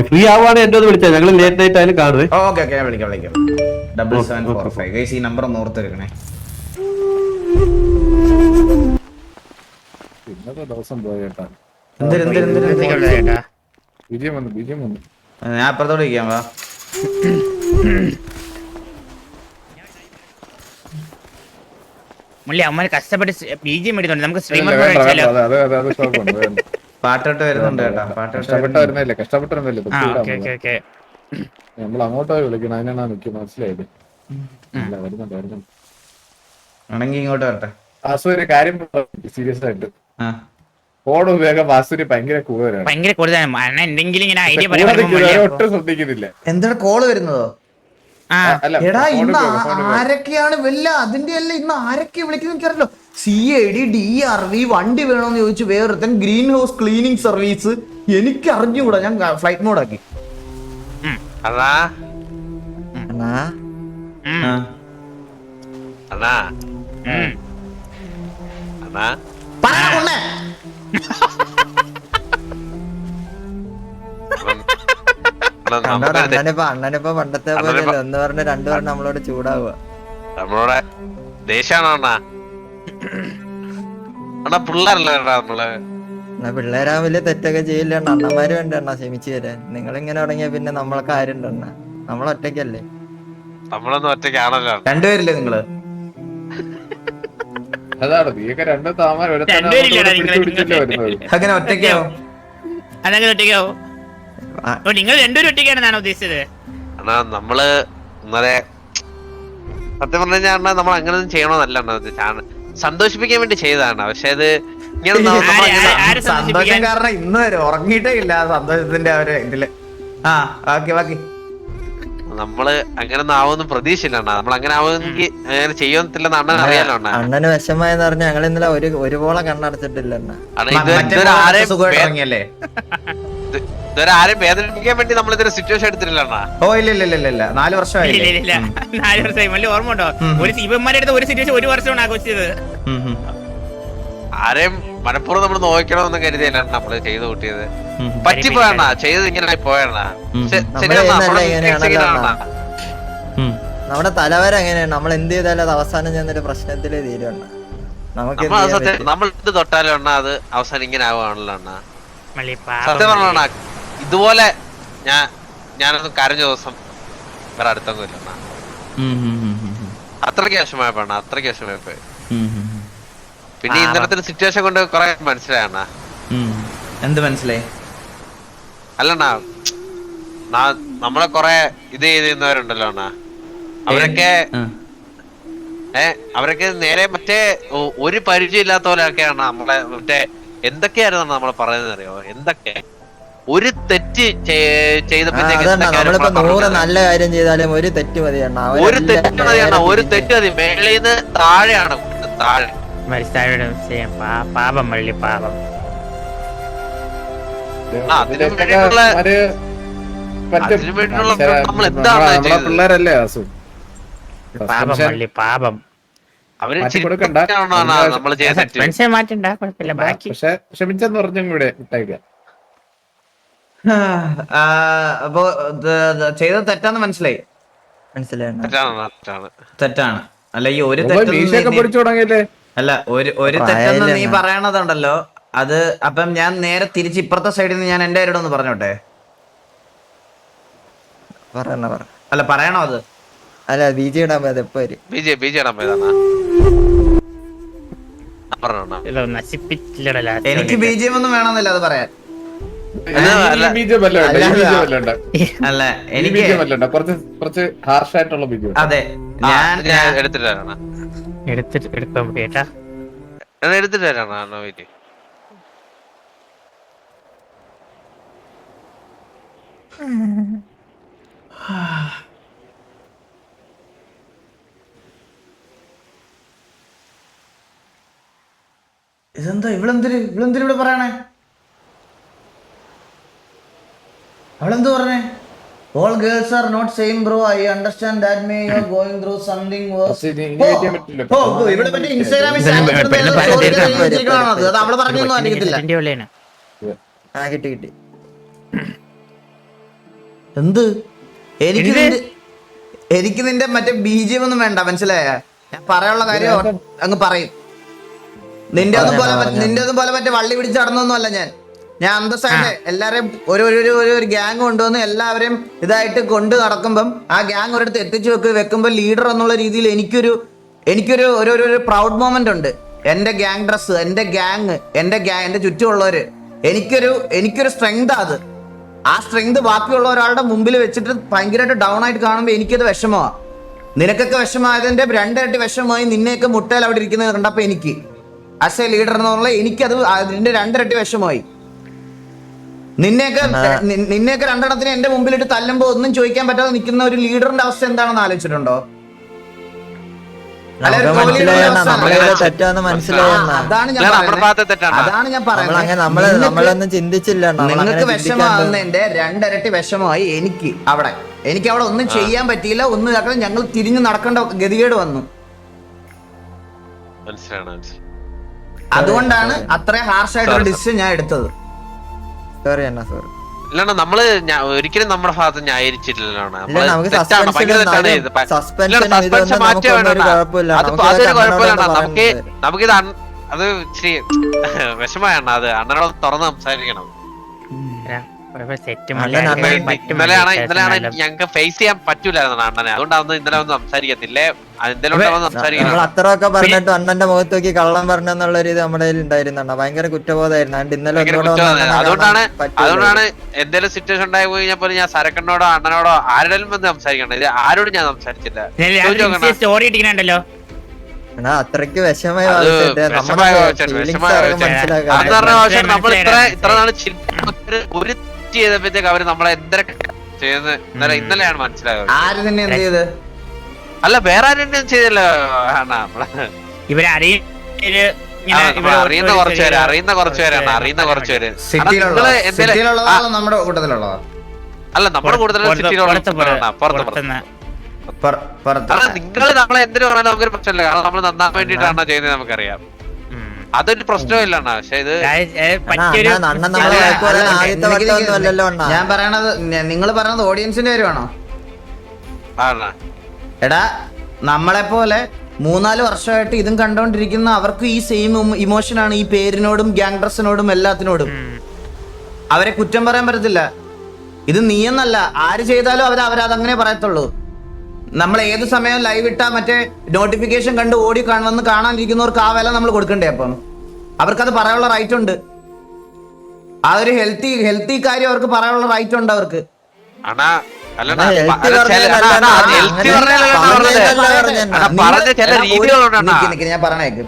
Free ആവുകയാണെങ്കിൽ എന്റെ ഒന്ന് വിളിച്ചാൽ ഞങ്ങൾ ലേറ്റ് നൈറ്റ് ആയാലും കാണുവേ. ഓക്കെ ഞാൻ വിളിക്കാം 7745 ഗൈസ്. ഈ നമ്പർ ഒന്ന് ഓർത്തെടുക്കണേ. ഇന്നത്തെ ദിവസം പോയേട്ടാ. വിജയം വന്നു. ഞാൻ അപ്പുറത്തോട്ട് ഇരിക്കാം. വാ മുള്ളി അമ്മ കഷ്ടപ്പെട്ട് ബിജിഎം എടുത്തോണ്ട് നമുക്ക് പാട്ടോട്ട് വരുന്നുണ്ട് കേട്ടാ. കഷ്ടപ്പെട്ടിരുന്നല്ലേ നമ്മൾ അങ്ങോട്ടോ വിളിക്കണം. അതിനാണ് നിൽക്കുന്നത്. മനസ്സിലായില്ലേ? വരുന്നുണ്ട്. ആണെങ്കി ഇങ്ങോട്ട് വരട്ടെ. വാസു ഒരു കാര്യം സീരിയസ് ആയിട്ട് ഫോൺ ഉപയോഗം വാസുവിന് ഭയങ്കര കൂടുതലാണ്. എന്തെങ്കിലും ഇങ്ങനെ ഐഡിയ ഒട്ടും ശ്രദ്ധിക്കുന്നില്ല. എന്താണ് കോള് വരുന്നതോ? എടാ ഇന്ന് ആരൊക്കെയാണ് വല്ല അതിന്റെ അല്ല ഇന്ന് ആരൊക്കെ വിളിക്കുന്നത് എനിക്കറിയല്ലോ. CID DRV വണ്ടി വേണോന്ന് ചോദിച്ചു. വേറൊരുത്തൻ ഗ്രീൻ ഹൗസ് ക്ലീനിങ് സർവീസ്. എനിക്ക് അറിഞ്ഞുകൂടാ. ഞാൻ ഫ്ലൈറ്റ് മോഡാക്കി. അണ്ണനിപ്പോ പണ്ടത്തെ പോലെ ഒന്ന് പറഞ്ഞ രണ്ടു പറഞ്ഞ നമ്മളോട് ചൂടാവുക. നമ്മളോടെ ദേഷ്യാണോ പിള്ളേരല്ലേ നമ്മള്? പിള്ളേരാ വലിയ തെറ്റൊക്കെ ചെയ്യില്ല. അണ്ണന്മാര് വേണ്ട അണ്ണ ക്ഷമിച്ചു തരാൻ. നിങ്ങൾ ഇങ്ങനെ തുടങ്ങിയ പിന്നെ നമ്മളൊക്കെ ആരുണ്ട് അണ്ണ? നമ്മളൊറ്റയ്ക്കല്ലേ? നമ്മളൊന്നും ഒറ്റയ്ക്കാണല്ലോ. രണ്ടുപേരില്ലേ നിങ്ങള്? അതാണ് നീയൊക്കെ രണ്ടും താമാർ അങ്ങനെ ഒറ്റയ്ക്കാവോ? അതങ്ങനെ ഒറ്റയ്ക്കാവോ? നിങ്ങൾ രണ്ടുപേരും ഒറ്റയ്ക്കാണെന്നാണ് ഉദ്ദേശിച്ചത്? അണ്ണാ നമ്മള് ഇന്നലെ സത്യം പറഞ്ഞു കഴിഞ്ഞാൽ അണ്ണാ നമ്മൾ അങ്ങനെയൊന്നും ചെയ്യണമെന്നല്ല അണ്ണാ, സന്തോഷിപ്പിക്കാൻ വേണ്ടി ചെയ്തതാണ്. പക്ഷെ അത് ഇങ്ങനെ സന്തോഷം കാരണം ഇന്ന് വരെ ഉറങ്ങിയിട്ടേ ഇല്ല. സന്തോഷത്തിന്റെ ഒരു ഇതില് ബാക്കി നമ്മള് അങ്ങനെ ആവുമെന്ന് പ്രതീക്ഷയില്ല അണ്ണാ. നമ്മൾ അങ്ങനെ ആവുമെങ്കിൽ അങ്ങനെ ചെയ്യുന്നില്ലെന്ന് അണ്ണൻ അറിയാലോ അണ്ണാ. അണ്ണന് വിഷമായെന്ന് പറഞ്ഞ ഞങ്ങൾ ഇന്നലെ ഒരുപോലെ കണ്ണടച്ചിട്ടില്ല അണ്ണ. ഇതുവരെ ആരെയും വേദനിപ്പിക്കാൻ വേണ്ടി നമ്മൾ ഇതൊരു സിറ്റുവേഷൻ എടുത്തിട്ടില്ല അണ്ണാ. ഇല്ല 4 വർഷമായി. 4 വർഷമായി. മല്ലി ഓർമ്മ ഉണ്ടോ? ഒരു ഇവന്മാരുടെ അടുത്ത് ഒരു സിറ്റുവേഷൻ 1 വർഷമാണ് ആഘോഷിച്ചത്. ആരെയും മനഃപൂർവ്വം നമ്മൾ നോക്കണമെന്ന് കരുതിയല്ല നമ്മള് ചെയ്തു കൂട്ടിയത്. പറ്റിപ്പോയണ്ണ, ചെയ്ത് ഇങ്ങനെ പോയണ്ണ. നമ്മുടെ തലവര എങ്ങനെയാണ്? നമ്മൾ എന്ത് ചെയ്താലും അത് അവസാനം ചെന്നൊരു പ്രശ്നത്തില് തീരുവണ്ണ. നമുക്ക് നമ്മൾ എന്ത് തൊട്ടാലും അണ്ണ അത് അവസാനം ഇങ്ങനെ ആവുകയാണല്ലോ അണ്ണ. സത്യം സത്യം പറഞ്ഞ ഇതുപോലെ ഞാനൊന്നും കരഞ്ഞ ദിവസം വേറെ അടുത്തൊന്നും ഇല്ല അണ്ണ. അത്രയ്ക്ക് വിഷമമായപ്പോഴാണ്, അത്രയ്ക്ക് വിഷമമായിപ്പോയി. പിന്നെ ഇന്നലത്തെ സിറ്റുവേഷൻ കൊണ്ട് കൊറേ മനസ്സിലായണ്ണ. എന്ത് മനസ്സിലായി? അല്ലണ്ണ നമ്മളെ കൊറേ ഇത് ചെയ്തിരുന്നവരുണ്ടല്ലോ അണ്ണ. അവരൊക്കെ നേരെ മറ്റേ ഒരു പരിചയം ഇല്ലാത്ത പോലെയൊക്കെയാണ് നമ്മളെ മറ്റേ എന്തൊക്കെയായിരുന്നു നമ്മളെ പറയുന്നത് അറിയോ? എന്തൊക്കെ ഒരു തെറ്റ് നമ്മളിപ്പോ 100 നല്ല കാര്യം ചെയ്താലും ഒരു തെറ്റ് മതിയാണ്. ഒരു തെറ്റ് മതി. മേളിന്ന് താഴെയാണ് താഴെ. പാപം മള്ളി പാപം. പിള്ളേരല്ലേ ആസു? പാപം മള്ളി പാപം. നമ്മള് ചെയ്ത മാറ്റണ്ട, കുഴപ്പമില്ല. ബാക്കി പക്ഷെ ക്ഷമിച്ചെന്ന് പറഞ്ഞും കൂടെ ഇട്ടേക്കാം. അപ്പൊ ചെയ്തത് തെറ്റാന്ന് മനസ്സിലായി. തെറ്റാണ്. അല്ല ഈ ഒരു പഠിച്ചു തുടങ്ങിയില്ലേ? അല്ല ഒരു തെറ്റെന്ന് നീ പറയണതുണ്ടല്ലോ അത്. അപ്പം ഞാൻ നേരെ തിരിച്ച് ഇപ്പുറത്തെ സൈഡിൽ നിന്ന് ഞാൻ എന്റെ ആരോടൊന്ന് പറഞ്ഞോട്ടെ? അല്ല പറയണോ അത്? അല്ല ബിജെ ഇടാൻ പോയത് എപ്പോ വരും? ബിജെ ഇടാൻ പോയതാണ്. എനിക്ക് BGM ഒന്നും വേണമെന്നില്ല അത് പറയാൻ. അല്ല എനിക്ക് കുറച്ച് ഹാർഷായിട്ടുള്ള ബീജം. അതെ ഞാൻ എടുത്തിട്ടാണ് വെയിറ്റ്. ഇതെന്താ ഇവളെന്തിന് ഇവിടെ പറയണേ? അവളെന്ത് പറഞ്ഞേ? All girls are not same bro. I understand that may you are going through something worse. ഇവിടെ പറ്റി ഇൻസ്റ്റാഗ്രാമിൽ അത് അവള് പറഞ്ഞൊന്നും അറിയത്തില്ല. കിട്ടി എന്ത് എനിക്ക് നിന്റെ മറ്റേ BGM ഒന്നും വേണ്ട, മനസ്സിലായ? ഞാൻ പറയാനുള്ള കാര്യം അങ്ങ് പറയും. നിന്റെ ഒന്നും പോലെ മറ്റേ വള്ളി പിടിച്ച് നടന്നൊന്നും അല്ല ഞാൻ അന്തസ്സായിട്ട് എല്ലാരെയും ഒരു ഗ്യാങ് കൊണ്ടുവന്ന് എല്ലാവരെയും ഇതായിട്ട് കൊണ്ട് നടക്കുമ്പം ആ ഗ്യാങ് ഒരിടത്ത് എത്തിച്ചു വെക്കുമ്പോൾ ലീഡർ എന്നുള്ള രീതിയിൽ എനിക്കൊരു പ്രൗഡ് മൊമെന്റ് ഉണ്ട്. എന്റെ ഗ്യാങ് ഡ്രസ്, എന്റെ ഗ്യാങ്, എന്റെ ചുറ്റുമുള്ളവര്, എനിക്കൊരു സ്ട്രെങ്ത്. അത് ആ സ്ട്രെങ്ത് ബാക്കിയുള്ള ഒരാളുടെ മുമ്പിൽ വെച്ചിട്ട് ഭയങ്കരമായിട്ട് ഡൗൺ ആയിട്ട് കാണുമ്പോൾ എനിക്കത് വിഷമമാണ്. നിനക്കൊക്കെ വിഷമമായതിന്റെ 2 ഇരട്ടി വിഷമമായി നിന്നെയൊക്കെ മുട്ടയിൽ അവിടെ ഇരിക്കുന്നത് കണ്ടപ്പോ എനിക്ക് ആസ് എ ലീഡർ എന്നുള്ള എനിക്കത് അതിന്റെ 2 ഇരട്ടി വിഷമമായി. നിന്നെയൊക്കെ 2 എണ്ണത്തിന് എന്റെ മുമ്പിലിട്ട് തല്ലുമ്പോ ഒന്നും ചോദിക്കാൻ പറ്റാതെ നിൽക്കുന്ന ഒരു ലീഡറിന്റെ അവസ്ഥ എന്താണെന്ന് ആലോചിച്ചിട്ടുണ്ടോ? അതാണ് ഞാൻ പറയുന്നത്. ചിന്തിച്ചില്ല. നിങ്ങൾക്ക് വിഷമാകുന്നതിന്റെ 2 ഇരട്ടി വിഷമമായി എനിക്ക് അവിടെ ഒന്നും ചെയ്യാൻ പറ്റിയില്ല. ഒന്നും ഇതാക്കാൻ ഞങ്ങൾ തിരിഞ്ഞു നടക്കേണ്ട ഗതികേട് വന്നു. അതുകൊണ്ടാണ് അത്രയും ഹാർഷായിട്ടൊരു ഡിസിഷൻ ഞാൻ എടുത്തത്. സോറി അണ്ണാ, സോറി. ഇല്ലണ്ണ, നമ്മള് ഒരിക്കലും നമ്മുടെ ഭാഗത്ത് ന്യായീകരിച്ചിട്ടില്ലല്ലോ. നമുക്കിത് അത് ഇച്ചിരി വിഷമമാണ്. അത് അണ്ണനോട് തുറന്ന് സംസാരിക്കണം. ഇന്നലെയാണ് ഞങ്ങൾക്ക് ഫേസ് ചെയ്യാൻ പറ്റൂലായിരുന്നു അണ്ണനെ. അതുകൊണ്ടാണ് ഇന്നലെ ഒന്നും സംസാരിക്കത്തില്ലേ. അത്രയൊക്കെ പറഞ്ഞിട്ട് അണ്ണന്റെ മുഖത്ത് നോക്കി കള്ളം പറഞ്ഞെന്നുള്ള ഒരു ഇത് നമ്മുടെ ഉണ്ടായിരുന്നു. ഭയങ്കര കുറ്റബോധമായിരുന്നു. ഇന്നലെ അതുകൊണ്ടാണ് എന്തെങ്കിലും സിറ്റുവേഷൻ ഉണ്ടായി പോയി കഴിഞ്ഞാൽ ഞാൻ സരക്കണ്ണോടോ അണ്ണനോടോ ആരോടും വന്ന് സംസാരിക്കണ്ട. ഇത് ആരോടും ഞാൻ സംസാരിച്ചില്ല. അത്രയ്ക്ക് വിഷമമായി നമ്മൾ ഇത്ര നാള് ഒരു ചെയ്തപ്പോഴത്തേക്ക് അവര് നമ്മളെ എന്തൊക്കെ ചെയ്യുന്നത് ഇന്നലെയാണ് മനസ്സിലായത്. അല്ല, വേറെ ആരും ചെയ്തല്ലോ. അറിയുന്ന കുറച്ച് പേരാണ്. നമ്മുടെ കൂട്ടത്തിലുള്ളതാ. അല്ല, നമ്മുടെ കൂടുതലും സിറ്റിയിലുള്ള നിങ്ങൾ നമ്മളെ എന്തിനു പറഞ്ഞാലും നമുക്കൊരു പ്രശ്നമില്ല. കാരണം നമ്മൾ നന്നാൻ വേണ്ടിയിട്ടാണോ ചെയ്യുന്നത് നമുക്കറിയാം. അതൊരു പ്രശ്നമില്ല. പക്ഷെ ഇത് ഞാൻ പറയണത്, നിങ്ങൾ പറയണത് ഓഡിയൻസിന്റെ കാര്യമാണോ? എടാ, നമ്മളെ പോലെ 3-4 വർഷമായിട്ട് ഇതും കണ്ടോണ്ടിരിക്കുന്ന അവർക്ക് ഈ സെയിം ഇമോഷനാണ് ഈ പേരിനോടും ഗ്യാങ് ഡ്രസ്സിനോടും എല്ലാത്തിനോടും. അവരെ കുറ്റം പറയാൻ പറ്റത്തില്ല. ഇത് നീയെന്നല്ല, ആര് ചെയ്താലും അവരതങ്ങനെ പറയത്തുള്ളൂ. നമ്മൾ ഏത് സമയം ലൈവ് ഇട്ടാ മറ്റേ നോട്ടിഫിക്കേഷൻ കണ്ട് ഓടി വന്ന് കാണാനിരിക്കുന്നവർക്ക് ആ വില നമ്മൾ കൊടുക്കണ്ടേ? അപ്പം അവർക്കത് പറയാനുള്ള റൈറ്റ് ഉണ്ട്. ആ ഒരു ഹെൽത്തി കാര്യം അവർക്ക് പറയാനുള്ള റൈറ്റ് ഉണ്ട് അവർക്ക്. ഞാൻ പറഞ്ഞേക്ക്,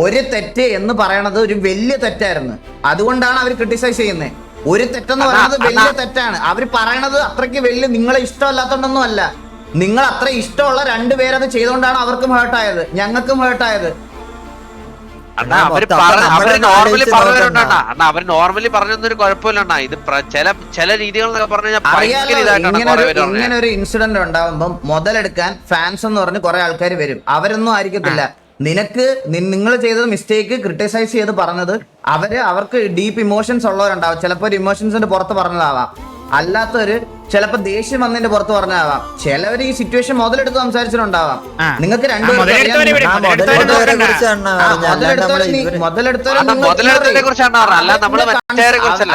ഒരു തെറ്റ് എന്ന് പറയണത് ഒരു വലിയ തെറ്റായിരുന്നു. അതുകൊണ്ടാണ് അവർ ക്രിട്ടിസൈസ് ചെയ്യുന്നത്. ഒരു തെറ്റെന്ന് പറയുന്നത് വലിയ തെറ്റാണ്. അവർ പറയണത് അത്രയ്ക്ക് വലിയ നിങ്ങളെ ഇഷ്ടമല്ലാത്തോണ്ടൊന്നും അല്ല. നിങ്ങൾ അത്ര ഇഷ്ടമുള്ള 2 പേരത് ചെയ്തുകൊണ്ടാണ് അവർക്കും ഹേർട്ടായത്, ഞങ്ങൾക്കും ഹേർട്ടായത്. അവര് നോർമലി പറഞ്ഞൊരു കുഴപ്പമില്ല. ഇത് ചില രീതികൾ ഇങ്ങനെ ഒരു ഇൻസിഡന്റ് ഉണ്ടാവുമ്പം മുതലെടുക്കാൻ ഫാൻസ് എന്ന് പറഞ്ഞ് കുറെ ആൾക്കാർ വരും. അവരൊന്നും ആയിരിക്കത്തില്ല. നിങ്ങൾ ചെയ്തത് മിസ്റ്റേക്ക് ക്രിട്ടിസൈസ് ചെയ്ത് പറഞ്ഞത് അവർക്ക് ഡീപ്പ് ഇമോഷൻസ് ഉള്ളവരുണ്ടാവും. ചിലപ്പോൾ ഒരു ഇമോഷൻസിന്റെ പുറത്ത് പറഞ്ഞതാവാം, അല്ലാത്തൊരു ചിലപ്പോ ദേഷ്യം വന്നതിന്റെ പുറത്ത് പറഞ്ഞാവാം. ചിലവർ ഈ സിറ്റുവേഷൻ മുതലെടുത്ത് സംസാരിച്ചിട്ടുണ്ടാവാം. നിങ്ങൾക്ക്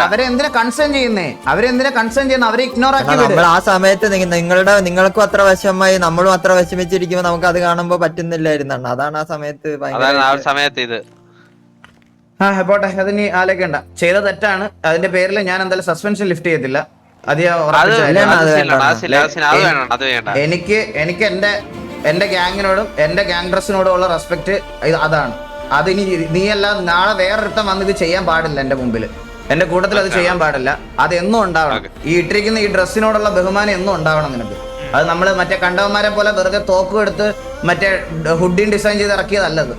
അവരെന്തിനാ കൺസേൺ ചെയ്യുന്നേ? അവരെ ഇഗ്നോർ ആക്കി. ആ സമയത്ത് നിങ്ങൾക്കും അത്ര വിഷമമായി, നമ്മളും അത്ര വിഷമിച്ചിരിക്കുമ്പോ നമുക്ക് അത് കാണുമ്പോ പറ്റുന്നില്ലായിരുന്നു. അതാണ് ആ സമയത്ത് ഇത് പോട്ടെ, അതിന് ആലോചിക്കണ്ട. ചെയ്ത തെറ്റാണ്. അതിന്റെ പേരിൽ ഞാൻ എന്തായാലും സസ്പെൻഷൻ ലിഫ്റ്റ് ചെയ്യത്തില്ല. എനിക്ക് എന്റെ ഗ്യാങ്ങിനോടും എന്റെ ഗ്യാങ് ഡ്രസ്സിനോടും ഉള്ള റെസ്പെക്ട് അതാണ്. അതിനി നീയല്ല നാളെ വേറൊരുത്തം വന്ന് ഇത് ചെയ്യാൻ പാടില്ല. എന്റെ മുമ്പിൽ, എന്റെ കൂട്ടത്തിൽ അത് ചെയ്യാൻ പാടില്ല. അത് എന്നും ഉണ്ടാവണം. ഈ ഇട്ടിരിക്കുന്ന ഈ ഡ്രസ്സിനോടുള്ള ബഹുമാനം എന്നും ഉണ്ടാവണം നിനക്ക്. അത് നമ്മള് മറ്റേ കണ്ടവന്മാരെ പോലെ വെറുതെ തോക്കും എടുത്ത് മറ്റേ ഹുഡിൻ ഡിസൈൻ ചെയ്ത് ഇറക്കിയതല്ലത്.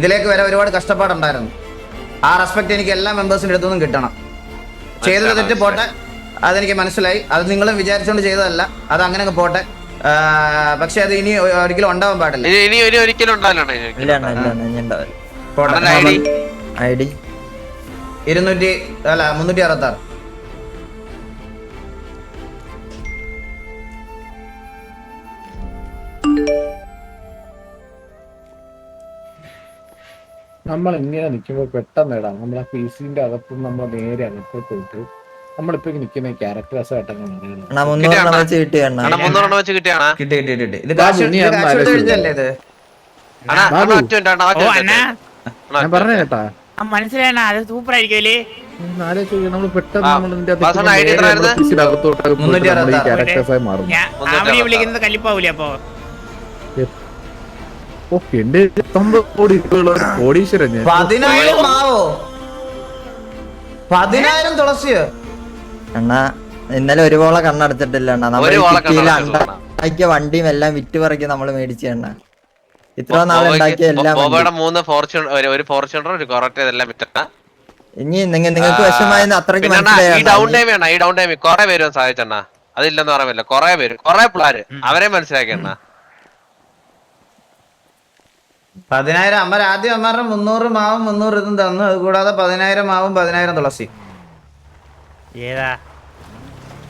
ഇതിലേക്ക് വരെ ഒരുപാട് കഷ്ടപ്പാടുണ്ടായിരുന്നു. ആ റെസ്പെക്ട് എനിക്ക് എല്ലാ മെമ്പേഴ്സിന്റെ അടുത്തൊന്നും കിട്ടണം. ചെയ്തത് തെറ്റ് പോട്ടെ, അതെനിക്ക് മനസ്സിലായി. അത് നിങ്ങളും വിചാരിച്ചുകൊണ്ട് ചെയ്തതല്ല. അത് അങ്ങനെ പോട്ടെ. പക്ഷെ അത് ഇനി ഒരിക്കലും ഉണ്ടാവാൻ പാടില്ല. 366 നമ്മൾ ഇങ്ങനെ നിൽക്കുമ്പോൾ പെട്ടെന്ന് ഇടാം നമ്മൾ ആ പീസിന്റെ അകത്ത് നമ്മൾ നേരെ അകത്തോട്ട് പോയിട്ട് നമ്മളിപ്പോ നിൽക്കുന്ന ക്യാരക്ടേഴ്സ് ആയിട്ടൊക്കെ അണ്ണാ 300 വെച്ച് കിട്ടി അണ്ണാ. 300 വെച്ച് കിട്ടിയാണ് കിട്ടി കിട്ടി കിട്ടി ഇത് കാശ് എഴുതിയല്ലേ ഇത് ഞാൻ പറഞ്ഞ കേട്ടാ മനസ്സിലായണ അത് സൂപ്പർ ആയിരിക്കുമല്ലേ നമ്മൾ പെട്ടെന്ന് നമ്മൾ ഇതിന്റെ ക്യാരക്ടേഴ്സായി മാറും. അവനെ വിളിക്കുന്നത് കല്ലിപ്പാവൂലേ അപ്പൊ എന്റെ 19 കോടി കോടീശ്വരൻ ഞാൻ 10,000 മാവോ 10,000 തുളസിയോ? അണ്ണാ ഇന്നലെ ഒരുപോലെ കണ്ണടച്ചിട്ടില്ല അണ്ണാ. നമ്മൾ ഉണ്ടാക്കിയ വണ്ടിയും എല്ലാം വിറ്റ് പറക്കി നമ്മള് മേടിച്ച അണ്ണ. ഇത്ര നാൾ ഉണ്ടാക്കിയ എല്ലാം 3 ഫോർച്യൂണർ ഒരു ഫോർച്യൂണർ ഒരു കൊറോട്ട ഇതെല്ലാം വിറ്റാ. ഇനി നിങ്ങൾക്ക് വിഷമായെന്ന് അത്രയ്ക്ക് ഈ ഡൗൺ ടൈം വേണം. ഈ ഡൗൺ ടൈം കൊറേ പേര് സാധിച്ചെണ്ണ അതില്ലെന്ന് പറയാൻ പറ്റില്ല. കൊറേ പേര് കൊറേ പിള്ളേര് അവരെ മനസ്സിലാക്കിയെണ്ണ 10,000 അമ്മ ആദ്യം അമ്മാരുടെ 300 മാവും 300 ഇതും തന്നു. അത് കൂടാതെ 10,000 മാവും 10,000 തുളസി. ഏതാ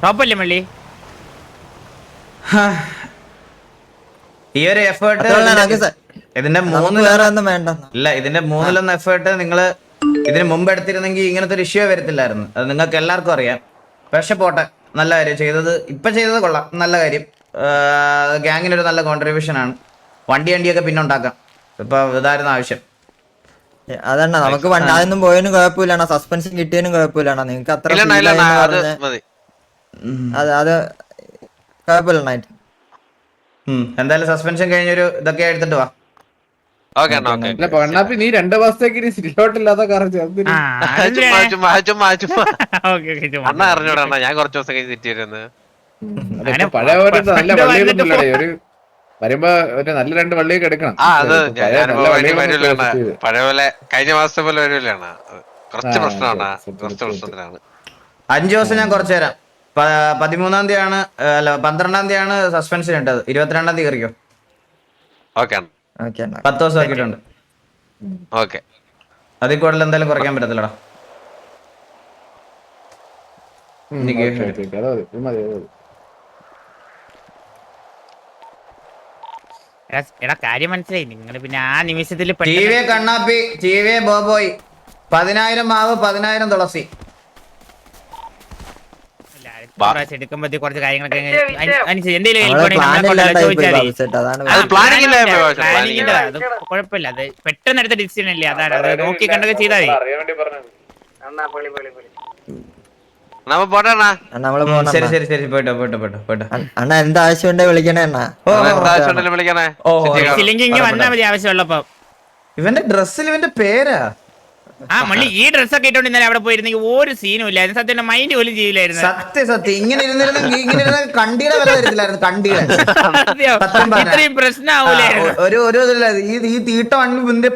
ടോപ്പല്ലേ മള്ളി? ഈ ഒരു എഫേർട്ട് ഇതിന്റെ വേറെ ഒന്നും വേണ്ട. ഇല്ല ഇതിന്റെ 3-ലൊന്ന് എഫേർട്ട് നിങ്ങള് ഇതിന് മുമ്പ് എടുത്തിരുന്നെങ്കിൽ ഇങ്ങനത്തെ ഒരു ഇഷ്യൂ വരത്തില്ലായിരുന്നു. അത് നിങ്ങൾക്ക് എല്ലാവർക്കും അറിയാം. പക്ഷെ പോട്ടെ, നല്ല കാര്യം ചെയ്തത്. ഇപ്പൊ ചെയ്തത് കൊള്ളാം, നല്ല കാര്യം. ഗ്യാങ്ങിനൊരു നല്ല കോൺട്രിബ്യൂഷൻ ആണ്. വണ്ടിയൊക്കെ പിന്നെ ഉണ്ടാക്കാം. ഇപ്പൊ ഇതായിരുന്നു ആവശ്യം. അതണ്ണ നമുക്ക് അതൊന്നും പോയതിനും കുഴപ്പമില്ല. സസ്പെൻഷൻ കിട്ടിയതിനും കുഴപ്പമില്ല. നിങ്ങൾക്ക് അത്ര അത് കുഴപ്പമില്ല. എന്തായാലും സസ്പെൻഷൻ കഴിഞ്ഞൊരു ഇതൊക്കെ എടുത്തിട്ട് വാ. നീ 2 മാസത്തേക്ക് സിലോട്ടില്ലാത്ത കാരണം അണ്ണ അറിഞ്ഞോടാ ഞാൻ കുറച്ച് ദിവസം കഴിഞ്ഞ് തെറ്റിയിരുന്നത്. പഴയ പോലെ നല്ല വള്ളികളൊന്നുമില്ലേ? ഒരു വരുമ്പോ ഒരു നല്ല 2 വള്ളിയൊക്കെ എടുക്കണം. പഴയ പോലെ കഴിഞ്ഞ മാസത്തെ പോലെ വരില്ലാണ്. കുറച്ച് പ്രശ്നമാണ്. കുറച്ച് പ്രശ്നത്തിലാണ്. 5 ദിവസം ഞാൻ കുറച്ചു തരാം. 13-ാം തീയതിയാണ് അല്ല 12-ാം തീയതിയാണ് സസ്പെൻഷൻ ഇട്ടത്. 22-ാം തീയതി കയറിയോ? ഓക്കെ 10 ദിവസം ആക്കിയിട്ടുണ്ട്. ഓക്കെ അതിൽ കൂടുതൽ എന്തായാലും കുറയ്ക്കാൻ പറ്റത്തില്ലടാ. എടാ കാര്യം മനസ്സിലായി. നിങ്ങള് പിന്നെ ആ നിമിഷത്തിൽ കണ്ണാപ്പി ടിവിയെ ബോബോയ് 10,000 മാവ് 10,000 തുളസി. എടുക്കുമ്പോഴത്തേ കുറച്ച് കാര്യങ്ങളൊക്കെ കുഴപ്പമില്ല. അത് പെട്ടെന്ന് എടുത്ത ഡിസിഷൻ അല്ലേ. അതാണ് അത് നോക്കി കണ്ടൊക്കെ ചെയ്താൽ ശരി ശരി ശരി പോയിട്ടോ പോയിട്ടോ പോയിട്ടോ പോയിട്ടോ. അണ്ണാ എന്താവശ്യം ഉണ്ടെ വിളിക്കണേ അണ്ണാ. ഇല്ലെങ്കിൽ ഇങ്ങനെ വന്നാൽ മതി ആവശ്യമുള്ളപ്പോ. ഇവന്റെ ഡ്രസ്സിൽ ഇവന്റെ പേരാ. ആ മള്ളി ഈ ഡ്രസ്സൊക്കെ ഇട്ടോണ്ട് ഇന്നലെ അവിടെ പോയിരുന്നെങ്കിൽ ഒരു സീനും ഇല്ലായിരുന്നു. സത്യം മൈൻഡ് പോലും ചെയ്യില്ലായിരുന്നു. സത്യം ഇങ്ങനെ ഇരുന്നിരുന്നെങ്കിൽ ഇങ്ങനെ കണ്ടിയുടെ വില തരത്തില്ലായിരുന്നു. കണ്ടിയുടെ ഇത്രയും പ്രശ്നമാവൂലേ? ഒരു ഈ തീട്ട വണ്ടി